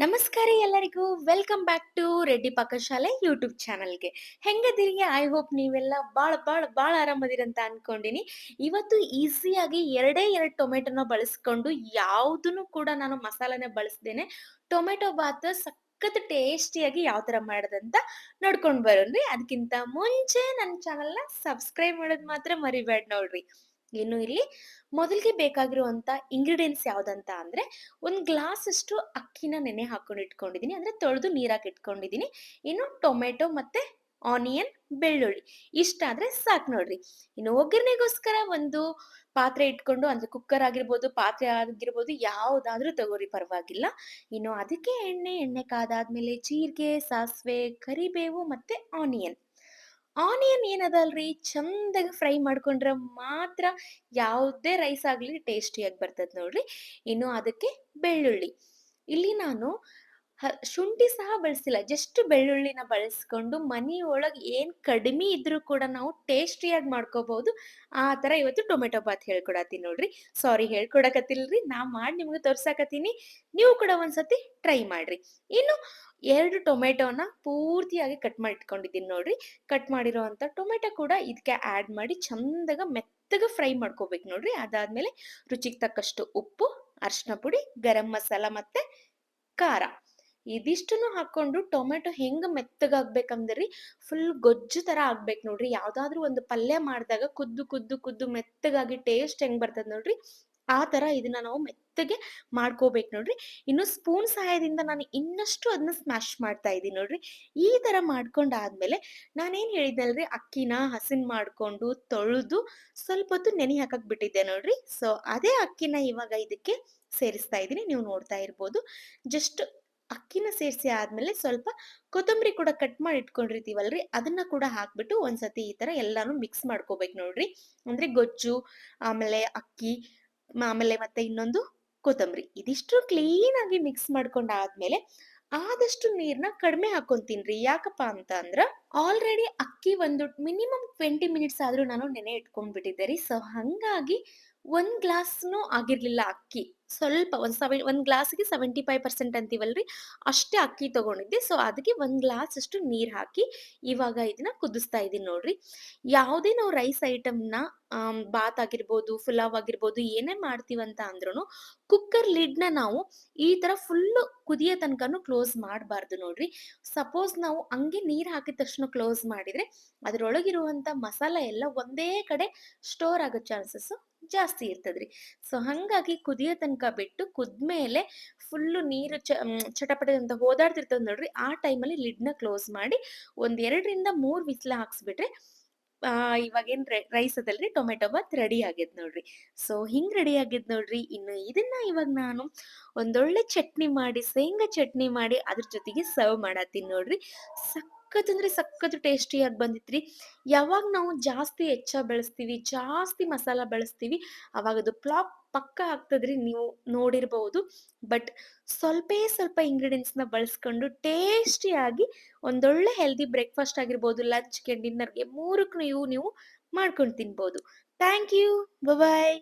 ನಮಸ್ಕಾರ ಎಲ್ಲರಿಗೂ welcome back to Reddy ಪಾಕಶಾಲೆ ಯೂಟ್ಯೂಬ್ ಚಾನಲ್ಗೆ. ಹೆಂಗದಿರಿ? ಐ ಹೋಪ್ ನೀವೆಲ್ಲ ಭಾಳ ಆರಾಮದಿರಿ ಅಂತ ಅನ್ಕೊಂಡಿನಿ. ಇವತ್ತು ಈಸಿಯಾಗಿ ಎರಡೇ ಎರಡು ಟೊಮೆಟೊನ ಬಳಸ್ಕೊಂಡು ಯಾವುದನ್ನು ಕೂಡ ನಾನು ಮಸಾಲಾನ ಬಳಸ್ದೇನೆ ಟೊಮೆಟೊ ಬಾತ್ ಸಖತ್ ಟೇಸ್ಟಿಯಾಗಿ ಯಾವ ತರ ಮಾಡೋದಂತ ನೋಡ್ಕೊಂಡ್ ಬರೋಣ್ರಿ. ಅದಕ್ಕಿಂತ ಮುಂಚೆ ನನ್ನ ಚಾನಲ್ನ ಸಬ್ಸ್ಕ್ರೈಬ್ ಮಾಡೋದು ಮಾತ್ರ ಮರಿಬೇಡ ನೋಡ್ರಿ. ಇನ್ನು ಇಲ್ಲಿ ಮೊದಲಿಗೆ ಬೇಕಾಗಿರುವಂತ ಇಂಗ್ರೀಡಿಯೆಂಟ್ಸ್ ಯಾವ್ದಂತ ಅಂದ್ರೆ ಒಂದ್ ಗ್ಲಾಸ್ ಅಷ್ಟು ಅಕ್ಕಿನ ನೆನೆ ಹಾಕೊಂಡು ಇಟ್ಕೊಂಡಿದೀನಿ. ಅಂದ್ರೆ ತೊಳೆದು ನೀರಾಕಿ ಇಟ್ಕೊಂಡಿದೀನಿ. ಇನ್ನು ಟೊಮೆಟೊ ಮತ್ತೆ ಆನಿಯನ್, ಬೆಳ್ಳುಳ್ಳಿ ಇಷ್ಟಾದ್ರೆ ಸಾಕು ನೋಡ್ರಿ. ಇನ್ನು ಒಗ್ಗರಣೆಗೋಸ್ಕರ ಒಂದು ಪಾತ್ರೆ ಇಟ್ಕೊಂಡು ಅಂದ್ರೆ ಕುಕ್ಕರ್ ಆಗಿರ್ಬೋದು, ಪಾತ್ರೆ ಆಗಿರ್ಬೋದು ಯಾವ್ದಾದ್ರೂ ತಗೋರಿ ಪರವಾಗಿಲ್ಲ. ಇನ್ನು ಅದಕ್ಕೆ ಎಣ್ಣೆ ಕಾದಾದ್ಮೇಲೆ ಜೀರಿಗೆ, ಸಾಸಿವೆ, ಕರಿಬೇವು ಮತ್ತೆ ಆನಿಯನ್ ಏನದಲ್ರಿ ಚಂದಾಗಿ ಫ್ರೈ ಮಾಡ್ಕೊಂಡ್ರೆ ಮಾತ್ರ ಯಾವುದೇ ರೈಸ್ ಆಗ್ಲಿ ಟೇಸ್ಟಿಯಾಗಿ ಬರ್ತದ ನೋಡ್ರಿ. ಇನ್ನು ಅದಕ್ಕೆ ಬೆಳ್ಳುಳ್ಳಿ. ಇಲ್ಲಿ ನಾನು ಶುಂಠಿ ಸಹ ಬಳಸಿಲ್ಲ. ಜಸ್ಟ್ ಬೆಳ್ಳುಳ್ಳಿನ ಬಳಸ್ಕೊಂಡು ಮನಿಯೊಳಗ್ ಏನ್ ಕಡಿಮೆ ಇದ್ರೂ ಕೂಡ ನಾವು ಟೇಸ್ಟಿಯಾಗಿ ಮಾಡ್ಕೋಬಹುದು. ಆ ತರ ಇವತ್ತು ಟೊಮೆಟೊ ಬಾತ್ ಹೇಳ್ಕೊಡತೀನಿ ನೋಡ್ರಿ. ಸಾರಿ ಹೇಳ್ಕೊಡಕತ್ತಿಲ್ರಿ. ನಾ ಮಾಡಿ ನಿಮ್ಗೆ ತೋರ್ಸಾಕತ್ತೀನಿ. ನೀವು ಕೂಡ ಒಂದ್ಸತಿ ಟ್ರೈ ಮಾಡ್ರಿ. ಇನ್ನು 2 ಟೊಮೆಟೊನ ಪೂರ್ತಿಯಾಗಿ ಕಟ್ ಮಾಡಿ ಇಟ್ಕೊಂಡಿದ್ದೀನಿ ನೋಡ್ರಿ. ಕಟ್ ಮಾಡಿರೋಂಥ ಟೊಮೆಟೊ ಕೂಡ ಇದಕ್ಕೆ ಆಡ್ ಮಾಡಿ ಚಂದಾಗ ಮೆತ್ತಗೆ ಫ್ರೈ ಮಾಡ್ಕೋಬೇಕು ನೋಡ್ರಿ. ಅದಾದ್ಮೇಲೆ ರುಚಿಗೆ ತಕ್ಕಷ್ಟು ಉಪ್ಪು, ಅರಿಶಿನ ಪುಡಿ, ಗರಂ ಮಸಾಲ ಮತ್ತೆ ಖಾರ ಇದಿಷ್ಟನ್ನು ಹಾಕೊಂಡು ಟೊಮೆಟೊ ಹೆಂಗ್ ಮೆತ್ತಗಾಗ್ಬೇಕಂದ್ರಿ ಫುಲ್ ಗೊಜ್ಜು ತರ ಆಗ್ಬೇಕು ನೋಡ್ರಿ. ಯಾವ್ದಾದ್ರು ಒಂದು ಪಲ್ಯ ಮಾಡಿದಾಗ ಕುದ್ದು ಮೆತ್ತಗಾಗಿ ಟೇಸ್ಟ್ ಹೆಂಗ್ ಬರ್ತದ ನೋಡ್ರಿ ಆ ತರ ಇದನ್ನ ನಾವು ಮೆತ್ತಗೆ ಮಾಡ್ಕೋಬೇಕು ನೋಡ್ರಿ. ಇನ್ನು ಸ್ಪೂನ್ ಸಹಾಯದಿಂದ ನಾನು ಇನ್ನಷ್ಟು ಅದನ್ನ ಸ್ಮ್ಯಾಶ್ ಮಾಡ್ತಾ ಇದೀನಿ ನೋಡ್ರಿ. ಈ ತರ ಮಾಡ್ಕೊಂಡಾದ್ಮೇಲೆ ನಾನೇನ್ ಹೇಳಿದ್ನಲ್ರಿ ಅಕ್ಕಿನ ಹಸನ್ ಮಾಡ್ಕೊಂಡು ತೊಳೆದು ಸ್ವಲ್ಪ ಹೊತ್ತು ನೆನೆ ಹಾಕಕ್ ಬಿಟ್ಟಿದ್ದೆ ನೋಡ್ರಿ. ಸೊ ಅದೇ ಅಕ್ಕಿನ ಇವಾಗ ಇದಕ್ಕೆ ಸೇರಿಸ್ತಾ ಇದೀನಿ. ನೀವು ನೋಡ್ತಾ ಇರ್ಬೋದು. ಜಸ್ಟ್ ಅಕ್ಕಿನ ಸೇರಿಸಿ ಆದ್ಮೇಲೆ ಸ್ವಲ್ಪ ಕೊತ್ತಂಬರಿ ಕೂಡ ಕಟ್ ಮಾಡಿ ಇಟ್ಕೊಂಡಿರ್ತೀವಲ್ರಿ ಅದನ್ನ ಕೂಡ ಹಾಕ್ಬಿಟ್ಟು ಒಂದ್ಸತಿ ಈ ತರ ಎಲ್ಲಾನು ಮಿಕ್ಸ್ ಮಾಡ್ಕೋಬೇಕು ನೋಡ್ರಿ. ಅಂದ್ರೆ ಗೊಜ್ಜು, ಆಮೇಲೆ ಅಕ್ಕಿ, ಆಮೇಲೆ ಮತ್ತೆ ಇನ್ನೊಂದು ಕೊತ್ತಂಬರಿ ಇದಿಷ್ಟು ಕ್ಲೀನ್ ಆಗಿ ಮಿಕ್ಸ್ ಮಾಡ್ಕೊಂಡಾದ್ಮೇಲೆ ಆದಷ್ಟು ನೀರ್ನ ಕಡಿಮೆ ಹಾಕೊಂತೀನ್ರಿ. ಯಾಕಪ್ಪ ಅಂತ ಅಂದ್ರ ಆಲ್ರೆಡಿ ಅಕ್ಕಿ ಒಂದು ಮಿನಿಮಮ್ 20 ಮಿನಿಟ್ಸ್ ಆದ್ರೂ ನಾನು ನೆನೆ ಇಟ್ಕೊಂಡ್ಬಿಟ್ಟಿದ್ದೆ ರೀ. ಸೊ ಹಂಗಾಗಿ 1 ಗ್ಲಾಸ್‌ನೂ ಆಗಿರ್ಲಿಲ್ಲ ಅಕ್ಕಿ. ಸ್ವಲ್ಪ ಒಂದ್ ಗ್ಲಾಸ್‌ಗೆ 75% ಅಂತೀವಲ್ರಿ, ಅಷ್ಟೇ ಅಕ್ಕಿ ತಗೊಂಡಿದ್ದೆ. ಸೊ ಅದಕ್ಕೆ 1 ಗ್ಲಾಸ್ ಅಷ್ಟು ನೀರ್ ಹಾಕಿ ಇವಾಗ ಇದನ್ನ ಕುದಿಸ್ತಾ ಇದೀನಿ ನೋಡ್ರಿ. ಯಾವುದೇ ನಾವು ರೈಸ್ ಐಟಮ್‌ನ ಬಾತ್ ಆಗಿರ್ಬೋದು, ಪುಲಾವ್ ಆಗಿರ್ಬೋದು ಏನೇ ಮಾಡ್ತೀವಂತ ಅಂದ್ರೂನು ಕುಕ್ಕರ್ ಲಿಡ್‌ನ ನಾವು ಈ ತರ ಫುಲ್ಲು ಕುದಿಯೋ ತನಕನು ಕ್ಲೋಸ್ ಮಾಡ್ಬಾರ್ದು ನೋಡ್ರಿ. ಸಪೋಸ್ ನಾವು ಹಂಗೆ ನೀರ್ ಹಾಕಿದ ತಕ್ಷಣ ಕ್ಲೋಸ್ ಮಾಡಿದ್ರೆ ಅದ್ರೊಳಗಿರುವಂತ ಮಸಾಲ ಎಲ್ಲ ಒಂದೇ ಕಡೆ ಸ್ಟೋರ್ ಆಗೋ ಚಾನ್ಸಸ್ ಜಾಸ್ತಿ ಇರ್ತದ್ರಿ. ಸೊ ಹಂಗಾಗಿ ಕುದಿಯೋ ತನಕ ಬಿಟ್ಟು ಕುದ್ಮೇಲೆ ಫುಲ್ಲು ನೀರು ಚಟಪಟ ಅಂತ ಹೋದಾಡ್ತಿರ್ತದ ನೋಡ್ರಿ. ಆ ಟೈಮಲ್ಲಿ ಲಿಡ್‌ನ ಕ್ಲೋಸ್ ಮಾಡಿ ಒಂದ್ 2ರಿಂದ 3 ವಿಸ್ಲ ಹಾಕ್ಸ್ಬಿಟ್ರೆ ಇವಾಗೇನ್ ರೈಸ್ ಅದಲ್ರಿ ಟೊಮೆಟೊ ಬಾತ್ ರೆಡಿ ಆಗೇತ್ ನೋಡ್ರಿ. ಸೊ ಹಿಂಗ್ ರೆಡಿ ಆಗೇತ್ ನೋಡ್ರಿ. ಇನ್ನು ಇದನ್ನ ಇವಾಗ ನಾನು ಒಂದೊಳ್ಳೆ ಚಟ್ನಿ ಮಾಡಿ, ಶೇಂಗಾ ಚಟ್ನಿ ಮಾಡಿ ಅದ್ರ ಜೊತೆಗೆ ಸರ್ವ್ ಮಾಡತ್ತೀನಿ ನೋಡ್ರಿ. ಸಖತ್ ಅಂದ್ರೆ ಸಖತ್ ಟೇಸ್ಟಿಯಾಗಿ ಬಂದಿತ್ರಿ. ಯಾವಾಗ ನಾವು ಜಾಸ್ತಿ ಹೆಚ್ಚ ಬೆಳೆಸ್ತೀವಿ, ಜಾಸ್ತಿ ಮಸಾಲ ಬಳಸ್ತೀವಿ, ಅವಾಗ ಅದು ಫ್ಲಾಪ್ ಪಕ್ಕಾ ಆಗ್ತದ್ರಿ. ನೀವು ನೋಡಿರ್ಬಹುದು. ಬಟ್ ಸ್ವಲ್ಪೇ ಸ್ವಲ್ಪ ಇಂಗ್ರೀಡಿಯೆಂಟ್ಸ್‌ನ ಬಳಸ್ಕೊಂಡು ಟೇಸ್ಟಿಯಾಗಿ ಒಂದೊಳ್ಳೆ ಹೆಲ್ದಿ ಬ್ರೇಕ್‌ಫಾಸ್ಟ್ ಆಗಿರ್ಬೋದು, ಲಂಚ್‌ಗೆ, ಡಿನ್ನರ್‌ಗೆ 3ಕ್ಕೂ ನೀವು ಮಾಡ್ಕೊಂಡು ತಿನ್ಬೋದು. Thank you. ಬಾಯ್.